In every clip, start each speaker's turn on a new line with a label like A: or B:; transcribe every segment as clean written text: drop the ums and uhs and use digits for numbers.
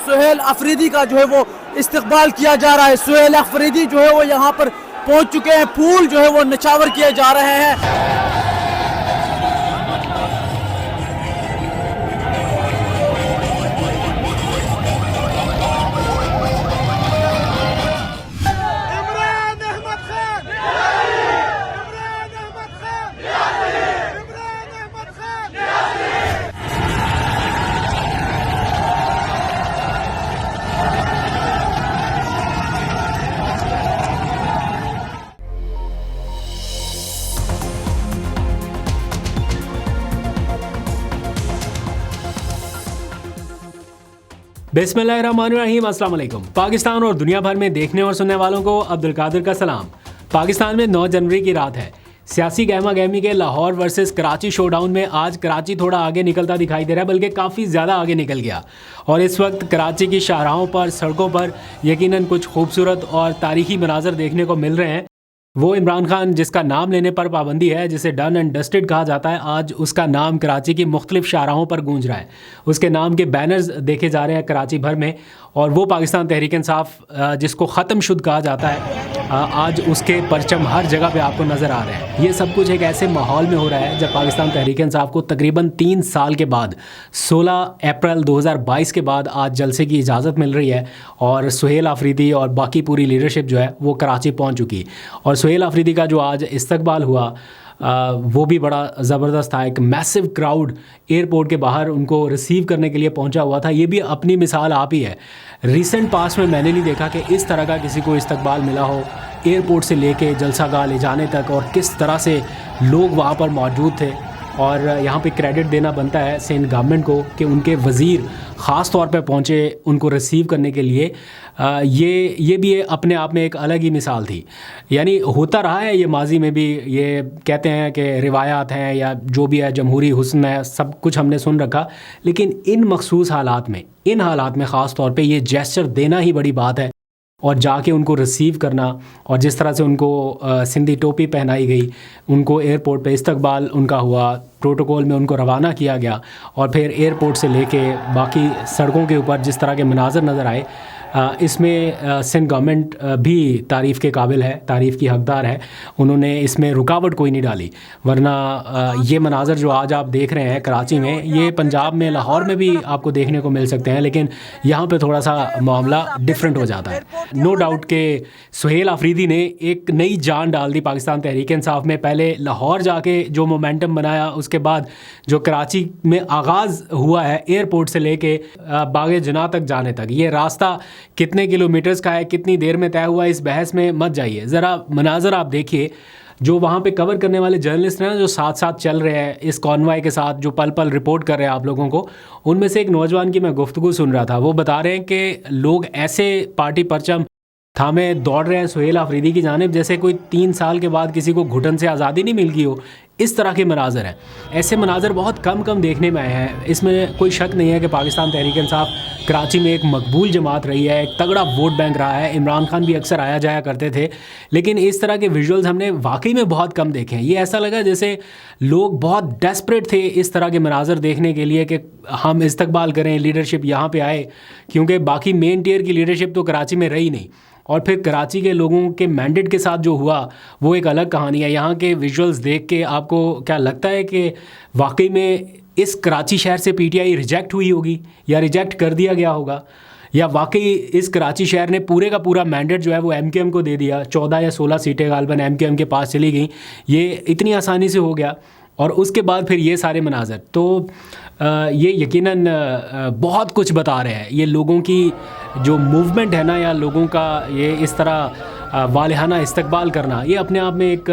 A: सुहेल अफरीदी का जो है वो इस्तकबाल किया जा रहा है। सुहेल अफरीदी जो है वो यहाँ पर पहुँच चुके हैं, फूल जो है वो निछावर किए जा रहे हैं।
B: बिस्मिल्लाहिर्रहमानिर्रहीम, अस्सलाम वालेकुम। पाकिस्तान और दुनिया भर में देखने और सुनने वालों को अब्दुल कादिर का सलाम। पाकिस्तान में 9 जनवरी की रात है। सियासी गहमा गहमी के लाहौर वर्सेस कराची शोडाउन में आज कराची थोड़ा आगे निकलता दिखाई दे रहा है, बल्कि काफ़ी ज़्यादा आगे निकल गया। और इस वक्त कराची की शाहराहों पर, सड़कों पर यकीनन कुछ खूबसूरत और तारीखी मनाजर देखने को मिल रहे हैं। वो इमरान खान जिसका नाम लेने पर पाबंदी है, जिसे डन एंड डस्टेड कहा जाता है, आज उसका नाम कराची की मुख्तलिफ शाहराहों पर गूंज रहा है। उसके नाम के बैनर्स देखे जा रहे हैं कराची भर में। और वो पाकिस्तान तहरीक इंसाफ जिसको ख़त्मशुद कहा जाता है, आज उसके परचम हर जगह पे आपको नज़र आ रहे हैं। ये सब कुछ एक ऐसे माहौल में हो रहा है जब पाकिस्तान तहरीक इंसाफ को तकरीबन 3 साल के बाद 16 अप्रैल 2022 के बाद आज जलसे की इजाज़त मिल रही है। और सुहेल अफरीदी और बाकी पूरी लीडरशिप जो है वो कराची पहुंच चुकी। और सुहेल अफरीदी का जो आज इस्तकबाल हुआ वो भी बड़ा ज़बरदस्त था। एक मैसिव क्राउड एयरपोर्ट के बाहर उनको रिसीव करने के लिए पहुंचा हुआ था। ये भी अपनी मिसाल आप ही है। रिसेंट पास में मैंने नहीं देखा कि इस तरह का किसी को इस्तकबाल मिला हो, एयरपोर्ट से लेके जलसागाह ले जाने तक, और किस तरह से लोग वहाँ पर मौजूद थे। और यहाँ पे क्रेडिट देना बनता है सिंध गवर्नमेंट को कि उनके वज़ीर ख़ास तौर पे पहुँचे उनको रिसीव करने के लिए। ये भी अपने आप में एक अलग ही मिसाल थी। यानी होता रहा है ये माजी में भी, ये कहते हैं कि रिवायात हैं या जो भी है, जमहूरी हुस्न है, सब कुछ हमने सुन रखा। लेकिन इन मखसूस हालात में, इन हालात में ख़ास तौर पे ये जेस्चर देना ही बड़ी बात है। और जाके उनको रिसीव करना, और जिस तरह से उनको सिंधी टोपी पहनाई गई, उनको एयरपोर्ट पे इस्तकबाल उनका हुआ, प्रोटोकॉल में उनको रवाना किया गया, और फिर एयरपोर्ट से लेके बाकी सड़कों के ऊपर जिस तरह के मनाज़र नज़र आए, इसमें सिंध गवर्नमेंट भी तारीफ़ के काबिल है, तारीफ़ की हकदार है। उन्होंने इसमें रुकावट कोई नहीं डाली, वरना ये मनाज़र जो आज आप देख रहे हैं कराची में, ये पंजाब में, लाहौर में भी आपको देखने को मिल सकते हैं। लेकिन यहाँ पे थोड़ा सा मामला डिफरेंट हो जाता है। नो डाउट कि सुहेल अफरीदी ने एक नई जान डाल दी पाकिस्तान तहरीक इंसाफ में। पहले लाहौर जाके जो मोमेंटम बनाया, उसके बाद जो कराची में आगाज़ हुआ है एयरपोर्ट से लेके बागे जना तक जाने तक, ये रास्ता कितने किलोमीटर्स का है, कितनी देर में तय हुआ, इस बहस में मत जाइए। ज़रा मनाज़र आप देखिए। जो वहाँ पे कवर करने वाले जर्नलिस्ट हैं, जो साथ साथ चल रहे हैं इस कॉन्वॉय के साथ, जो पल पल रिपोर्ट कर रहे हैं आप लोगों को, उनमें से एक नौजवान की मैं गुफ्तगू सुन रहा था। वो बता रहे हैं कि लोग ऐसे पार्टी परचम थामे दौड़ रहे हैं सुहेल अफरीदी की जानिब जैसे कोई 3 साल के बाद किसी को घुटन से आज़ादी नहीं मिल गई हो। इस तरह के मनाज़र हैं। ऐसे मनाज़र बहुत कम देखने में आए हैं। इसमें कोई शक नहीं है कि पाकिस्तान तहरीक इंसाफ कराची में एक मकबूल जमात रही है, एक तगड़ा वोट बैंक रहा है। इमरान खान भी अक्सर आया जाया करते थे, लेकिन इस तरह के विजुअल्स हमने वाकई में बहुत कम देखे हैं। ये ऐसा लगा जैसे लोग बहुत डेस्परेट थे इस तरह के मनाज़र देखने के लिए कि हम इस्तकबाल करें, लीडरशिप यहाँ पे आए, क्योंकि बाकी मेन टियर की लीडरशिप तो कराची में रही नहीं। और फिर कराची के लोगों के मैंडेट के साथ जो हुआ वो एक अलग कहानी है। यहाँ के विजुअल्स देख के आपको क्या लगता है कि वाकई में इस कराची शहर से पीटीआई रिजेक्ट हुई होगी, या रिजेक्ट कर दिया गया होगा, या वाकई इस कराची शहर ने पूरे का पूरा मैंडेट जो है वो एमकेएम को दे दिया? 14 या 16 सीटें गालबन एमकेएम के पास चली गई। ये इतनी आसानी से हो गया। और उसके बाद फिर ये सारे मनाज़र, तो ये यकीनन बहुत कुछ बता रहे हैं। ये लोगों की जो मूवमेंट है ना, या लोगों का ये इस तरह वालिहाना इस्तकबाल करना, ये अपने आप में एक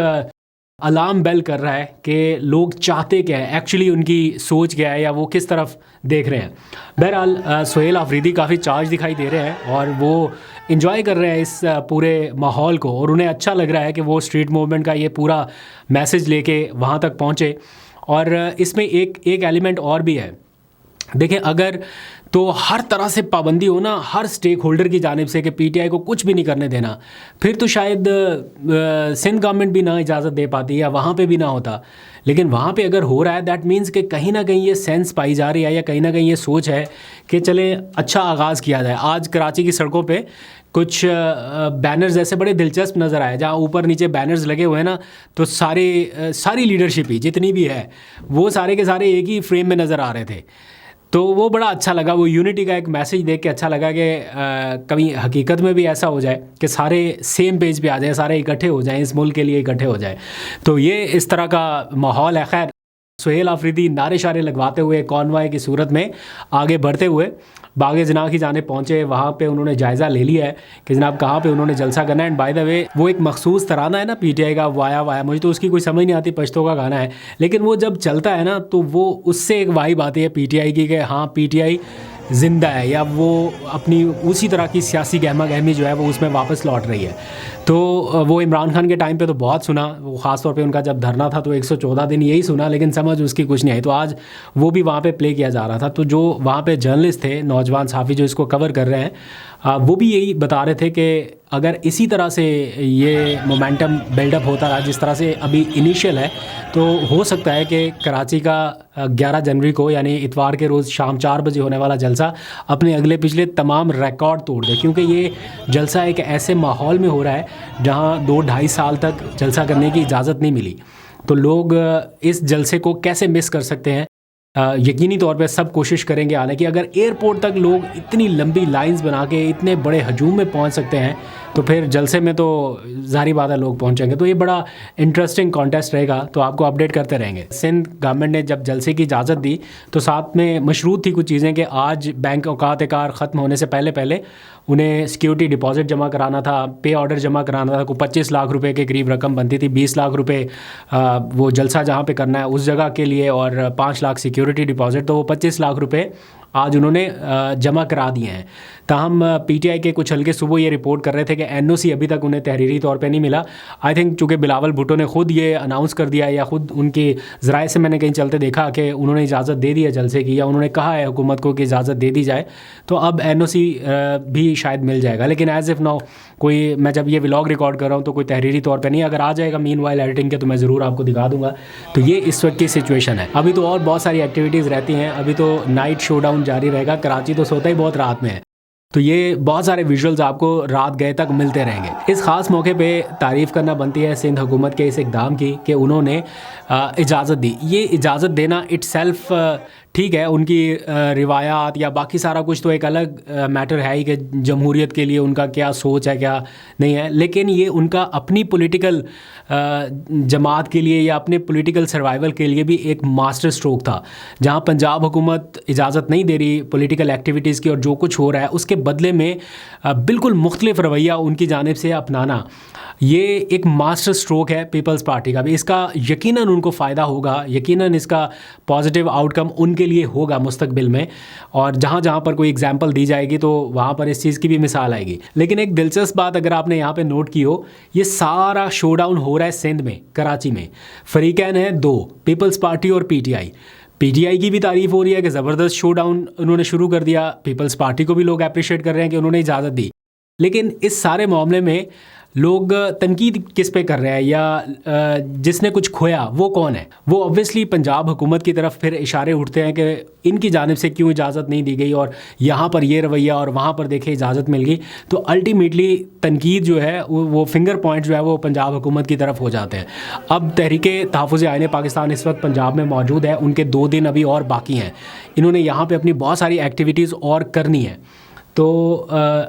B: अलार्म बेल कर रहा है कि लोग चाहते क्या है, एक्चुअली उनकी सोच क्या है, या वो किस तरफ देख रहे हैं। बहरहाल सुहेल अफरीदी काफ़ी चार्ज दिखाई दे रहे हैं और वो इंजॉय कर रहे हैं इस पूरे माहौल को, और उन्हें अच्छा लग रहा है कि वो स्ट्रीट मूवमेंट का ये पूरा मैसेज लेके वहाँ तक पहुँचे। और इसमें एक एलिमेंट और भी है। देखें, अगर तो हर तरह से पाबंदी हो ना हर स्टेक होल्डर की जानिब से कि पीटीआई को कुछ भी नहीं करने देना, फिर तो शायद सिंध गवर्नमेंट भी ना इजाज़त दे पाती या वहाँ पे भी ना होता। लेकिन वहाँ पे अगर हो रहा है दैट मीन्स कि कहीं ना कहीं ये सेंस पाई जा रही है या कहीं ना कहीं ये सोच है कि चले अच्छा आगाज़ किया जाए। आज कराची की सड़कों पे कुछ बैनर्स ऐसे बड़े दिलचस्प नज़र आए जहाँ ऊपर नीचे बैनर्स लगे हुए हैं ना, तो सारी लीडरशिप ही जितनी भी है वो सारे के सारे एक ही फ्रेम में नज़र आ रहे थे। तो वो बड़ा अच्छा लगा, वो यूनिटी का एक मैसेज देख के अच्छा लगा कि कभी हकीकत में भी ऐसा हो जाए कि सारे सेम पेज पे आ जाए, सारे इकट्ठे हो जाएं, इस मुल्क के लिए इकट्ठे हो जाए। तो ये इस तरह का माहौल है। खैर सुहेल आफरीदी नारे शारे लगवाते हुए कॉन्वॉय की सूरत में आगे बढ़ते हुए बागे जनाह की जाने पहुँचे। वहाँ पे उन्होंने जायज़ा ले लिया है कि जनाब कहाँ पे उन्होंने जलसा करना है। एंड बाय द वे वो एक मखसूस तराना है ना पीटीआई का, वाया वाया, मुझे तो उसकी कोई समझ नहीं आती, पश्तो का गाना है, लेकिन वो जब चलता है ना तो वो उससे एक वाइब आती है पीटीआई की कि हाँ पीटीआई ज़िंदा है, या वो अपनी उसी तरह की सियासी गहमा गहमी जो है वो उसमें वापस लौट रही है। तो वो इमरान खान के टाइम पे तो बहुत सुना, वो ख़ास तौर पे उनका जब धरना था तो 114 दिन यही सुना, लेकिन समझ उसकी कुछ नहीं आई। तो आज वो भी वहाँ पे प्ले किया जा रहा था। तो जो वहाँ पे जर्नलिस्ट थे, नौजवान सहाफ़ी जो इसको कवर कर रहे हैं, वो भी यही बता रहे थे कि अगर इसी तरह से ये मोमेंटम बिल्डअप होता रहा जिस तरह से अभी इनिशियल है, तो हो सकता है कि कराची का 11 जनवरी को यानी इतवार के रोज़ शाम 4 बजे होने वाला जलसा अपने अगले पिछले तमाम रिकॉर्ड तोड़ दे। क्योंकि ये जलसा एक ऐसे माहौल में हो रहा है जहाँ 2-2.5 साल तक जलसा करने की इजाज़त नहीं मिली। तो लोग इस जलसे को कैसे मिस कर सकते हैं? यकीनी तौर पे सब कोशिश करेंगे आने की। अगर एयरपोर्ट तक लोग इतनी लंबी लाइंस बना के इतने बड़े हजूम में पहुंच सकते हैं तो फिर जलसे में तो ज़ाहिर बात है लोग पहुंचेंगे। तो ये बड़ा इंटरेस्टिंग कॉन्टेस्ट रहेगा, तो आपको अपडेट करते रहेंगे। सिंध गवर्नमेंट ने जब जलसे की इजाज़त दी तो साथ में मशरूत थी कुछ चीज़ें कि आज बैंक औकात-ए-कार ख़त्म होने से पहले उन्हें सिक्योरिटी डिपॉजिट जमा कराना था, पे ऑर्डर जमा कराना था। कोई 25 लाख रुपए के करीब रकम बनती थी, 20 लाख रुपए वो जलसा जहाँ पे करना है उस जगह के लिए और 5 लाख सिक्योरिटी डिपॉजिट। तो वो 25 लाख रुपए आज उन्होंने जमा करा दिए हैं। ताहम पीटीआई के कुछ हल्के सुबह ये रिपोर्ट कर रहे थे कि एनओसी अभी तक उन्हें तहरीरी तौर पे नहीं मिला। आई थिंक चूँकि बिलावल भुट्टो ने खुद ये अनाउंस कर दिया या ख़ुद उनके ज़राए से मैंने कहीं चलते देखा कि उन्होंने इजाज़त दे दी है जलसे की, या उन्होंने कहा है हुकूमत को कि इजाज़त दे दी जाए, तो अब एनओसी भी शायद मिल जाएगा। लेकिन एज़ इफ़ नाउ कोई, मैं जब ये व्लॉग रिकॉर्ड कर रहा हूँ तो कोई तहरीरी तौर पे नहीं, अगर आ जाएगा मीनवाइल एडिटिंग के तो मैं ज़रूर आपको दिखा दूँगा। तो ये इस वक्त की सिचुएशन है। अभी तो और बहुत सारी एक्टिविटीज़ रहती हैं, अभी तो नाइट शोडाउन जारी रहेगा। कराची तो सोता ही बहुत रात में है, तो ये बहुत सारे विजुअल्स आपको रात गए तक मिलते रहेंगे। इस ख़ास मौके पे तारीफ़ करना बनती है सिंध हुकूमत के इस इक़दाम की कि उन्होंने इजाज़त दी। ये इजाज़त देना इट्सेल्फ ठीक है, उनकी रिवायात या बाकी सारा कुछ तो एक अलग मैटर है ही कि जमहूरियत के लिए उनका क्या सोच है क्या नहीं है, लेकिन ये उनका अपनी पॉलिटिकल जमात के लिए या अपने पॉलिटिकल सर्वाइवल के लिए भी एक मास्टर स्ट्रोक था। जहाँ पंजाब हुकूमत इजाज़त नहीं दे रही पॉलिटिकल एक्टिविटीज़ की और जो कुछ हो रहा है उसके बदले में बिल्कुल मुख्तलिफ रवैया उनकी जानिब से अपनाना, ये एक मास्टर स्ट्रोक है पीपल्स पार्टी का भी। इसका यकीनन उनको फ़ायदा होगा, यकीनन इसका पॉजिटिव आउटकम उनके लिए होगा मुस्तकबिल में, और जहाँ जहाँ पर कोई एग्जांपल दी जाएगी तो वहाँ पर इस चीज़ की भी मिसाल आएगी। लेकिन एक दिलचस्प बात अगर आपने यहाँ पे नोट की हो, ये सारा शोडाउन हो रहा है सिंध में, कराची में। फरीकैन है दो, पीपल्स पार्टी और पीटीआई। पीटीआई की भी तारीफ़ हो रही है कि ज़बरदस्त शोडाउन उन्होंने शुरू कर दिया, पीपल्स पार्टी को भी लोग अप्रिशिएट कर रहे हैं कि उन्होंने इजाज़त दी। लेकिन इस सारे मामले में लोग तनकीद किस पे कर रहे हैं या जिसने कुछ खोया वो कौन है? वो ऑब्वियसली पंजाब हुकूमत की तरफ फिर इशारे उठते हैं कि इनकी जानिब से क्यों इजाज़त नहीं दी गई और यहाँ पर ये रवैया और वहाँ पर देखे इजाज़त मिल गई। तो अल्टीमेटली तनकीद जो है वो फिंगर पॉइंट जो है वो पंजाब हुकूमत की तरफ हो जाते हैं। अब तहरीके तहफ़्फ़ुज़ आईन पाकिस्तान इस वक्त पंजाब में मौजूद है, उनके 2 दिन अभी और बाकी हैं। इन्होंने यहाँ पर अपनी बहुत सारी एक्टिविटीज़ और करनी है। तो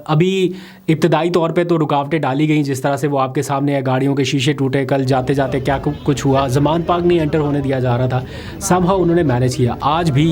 B: अभी इब्तदाई तौर पे तो रुकावटें डाली गई, जिस तरह से वो आपके सामने है, गाड़ियों के शीशे टूटे, कल जाते जाते क्या कुछ हुआ, ज़मान पार्क नहीं एंटर होने दिया जा रहा था, समहाउ उन्होंने मैनेज किया। आज भी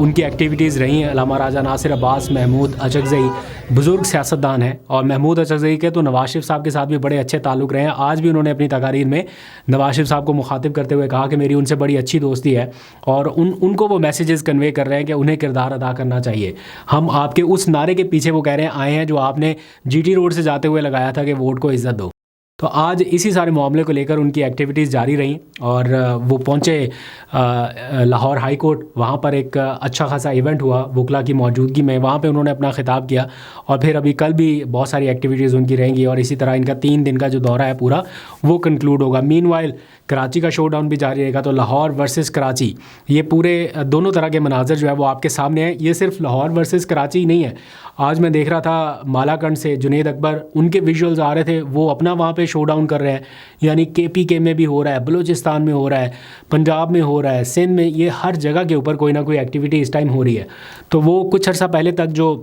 B: उनकी एक्टिविटीज़ रही हैं। अल्लामा राजा नासिर अब्बास, महमूद अचकज़ई बुज़ुर्ग सियासतदान हैं, और महमूद अचकज़ई के तो नवाज शरीफ साहब के साथ भी बड़े अच्छे ताल्लुक़ रहे हैं। आज भी उन्होंने अपनी तकारीर में नवाज शरीफ साहब को मुखातिब करते हुए कहा कि मेरी उनसे बड़ी अच्छी दोस्ती है, और उनको वो मैसेजेस कन्वे कर रहे हैं कि उन्हें किरदार अदा करना चाहिए। हम आपके उस नारे के पीछे, वो कह रहे हैं, आए हैं जो आपने जीटी रोड से जाते हुए लगाया था कि वोट को इज़्ज़त दो। तो आज इसी सारे मामले को लेकर उनकी एक्टिविटीज़ जारी रहीं और वो पहुँचे लाहौर हाई कोर्ट। वहाँ पर एक अच्छा खासा इवेंट हुआ वकला की मौजूदगी में, वहाँ पे उन्होंने अपना खिताब किया और फिर अभी कल भी बहुत सारी एक्टिविटीज़ उनकी रहेंगी और इसी तरह इनका 3 दिन का जो दौरा है पूरा वो कंक्लूड होगा। मीनवाइल कराची का शो डाउन भी जारी रहेगा। तो लाहौर वर्सेस कराची, ये पूरे दोनों तरह के मनाजर जो है वो आपके सामने हैं। ये सिर्फ लाहौर वर्सेस कराची ही नहीं है। आज मैं देख रहा था मालाकंड से जुनेद अकबर, उनके विजुअल्स आ रहे थे, वो अपना वहाँ पे शो डाउन कर रहे हैं। यानी KPK में भी हो रहा है, बलूचिस्तान में हो रहा है, पंजाब में हो रहा है, सिंध में, ये हर जगह के ऊपर कोई ना कोई एक्टिविटी इस टाइम हो रही है। तो वो कुछ अर्सा पहले तक जो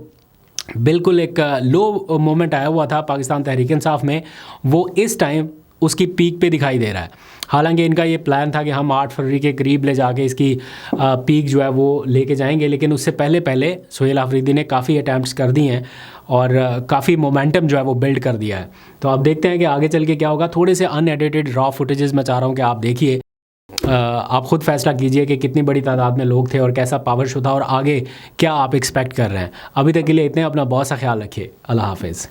B: बिल्कुल एक लो मोमेंट आया हुआ था पाकिस्तान तहरीक इंसाफ में, वो इस टाइम उसकी पीक पे दिखाई दे रहा है। हालांकि इनका ये प्लान था कि हम 8 फरवरी के करीब ले जाके इसकी पीक जो है वो लेके जाएंगे, लेकिन उससे पहले सुहेल आफरीदी ने काफ़ी अटैम्प्ट्स कर दिए हैं और काफ़ी मोमेंटम जो है वो बिल्ड कर दिया है। तो आप देखते हैं कि आगे चल के क्या होगा। थोड़े से अनएडिटेड रॉ फुटेजेस मैं चाह रहा हूँ कि आप देखिए, आप ख़ुद फैसला कीजिए कि कितनी बड़ी तादाद में लोग थे और कैसा पावर शो था और आगे क्या आप एक्सपेक्ट कर रहे हैं। अभी तक के लिए इतने, अपना बहुत सा ख्याल रखिए। अल्लाह हाफिज़।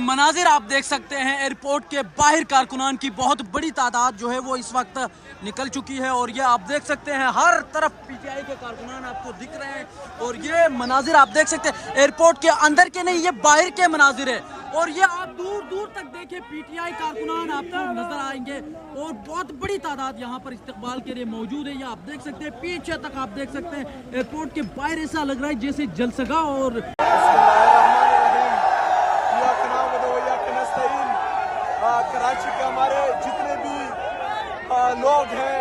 A: मनाजिर आप देख सकते हैं एयरपोर्ट के बाहर कारकुनान की बहुत बड़ी तादाद जो है वो इस वक्त निकल चुकी है और ये आप देख सकते हैं हर तरफ PTI के कारकुनान आपको दिख रहे हैं। और ये मनाजिर आप देख सकते हैं एयरपोर्ट के अंदर के नहीं, ये बाहर के मनाजिर है और ये आप दूर दूर तक देखें PTI कारकुनान आपको नजर आएंगे और बहुत बड़ी तादाद यहाँ पर इस्तकबाल के लिए मौजूद है। ये आप देख सकते हैं, पीछे तक आप देख सकते हैं एयरपोर्ट के बाहर ऐसा लग रहा है जैसे जलसगा। और
C: कराची के हमारे जितने भी लोग हैं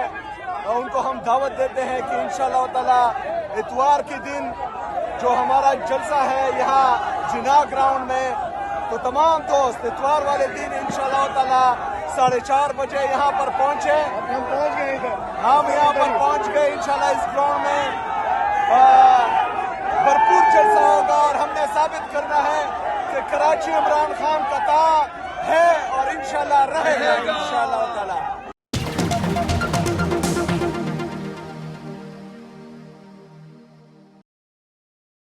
C: उनको हम दावत देते हैं कि इंशाअल्लाह ताला इतवार के दिन जो हमारा जलसा है यहाँ जिना ग्राउंड में, तो तमाम दोस्त इतवार वाले दिन इंशाअल्लाह ताला 4:30 बजे यहाँ पर पहुँचे। हम यहाँ पर पहुँच गए इंशाअल्लाह। इस ग्राउंड में भरपूर जलसा होगा और हमने साबित करना है कि कराची इमरान खान का ता है और इंशाल्लाह रहेगा इंशाल्लाह ताला।